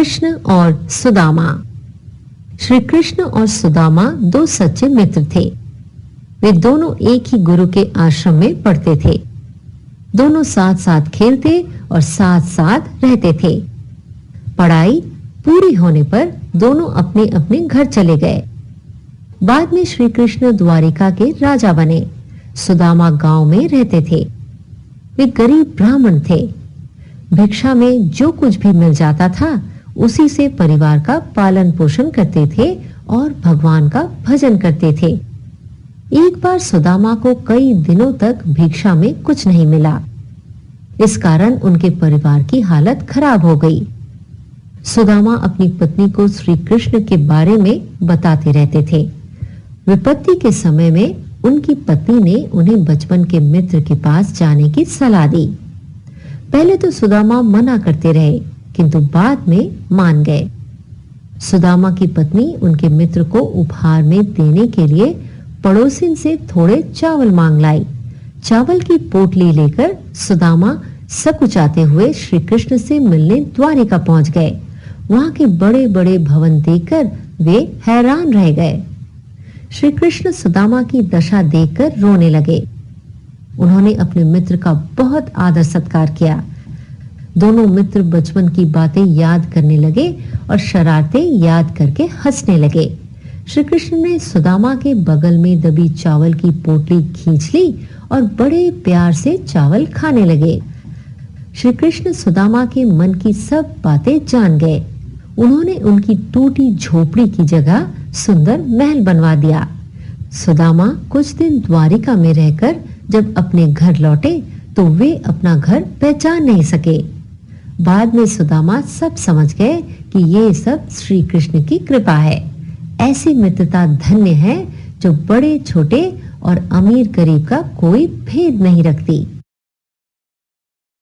कृष्ण और सुदामा। श्री कृष्ण और सुदामा दो सच्चे मित्र थे। वे दोनों एक ही गुरु के आश्रम में पढ़ते थे। दोनों साथ साथ खेलते और साथ साथ रहते थे। पढ़ाई पूरी होने पर दोनों अपने अपने घर चले गए। बाद में श्री कृष्ण द्वारिका के राजा बने। सुदामा गांव में रहते थे। वे गरीब ब्राह्मण थे। भिक्षा में जो कुछ भी मिल जाता था उसी से परिवार का पालन पोषण करते थे और भगवान का भजन करते थे। एक बार सुदामा को कई दिनों तक भिक्षा में कुछ नहीं मिला। इस कारण उनके परिवार की हालत खराब हो गई। सुदामा अपनी पत्नी को श्री कृष्ण के बारे में बताते रहते थे। विपत्ति के समय में उनकी पत्नी ने उन्हें बचपन के मित्र के पास जाने की सलाह दी। पहले तो सुदामा मना करते रहे, किंतु बाद में मान गए। सुदामा की पत्नी उनके मित्र को उपहार में देने के लिए पड़ोसिन से थोड़े चावल मांग लाई। चावल की पोटली लेकर सुदामा सकुचाते हुए श्री कृष्ण से मिलने द्वारिका पहुंच गए। वहां के बड़े बड़े भवन देखकर वे हैरान रह गए। श्री कृष्ण सुदामा की दशा देखकर रोने लगे। उन्होंने अपने मित्र का बहुत आदर सत्कार किया। दोनों मित्र बचपन की बातें याद करने लगे और शरारतें याद करके हंसने लगे। श्री कृष्ण ने सुदामा के बगल में दबी चावल की पोटली खींच ली और बड़े प्यार से चावल खाने लगे। श्री कृष्ण सुदामा के मन की सब बातें जान गए। उन्होंने उनकी टूटी झोपड़ी की जगह सुंदर महल बनवा दिया। सुदामा कुछ दिन द्वारिका में रहकर जब अपने घर लौटे तो वे अपना घर पहचान नहीं सके। बाद में सुदामा सब समझ गए कि ये सब श्री कृष्ण की कृपा है। ऐसी मित्रता धन्य है जो बड़े छोटे और अमीर गरीब का कोई भेद नहीं रखती।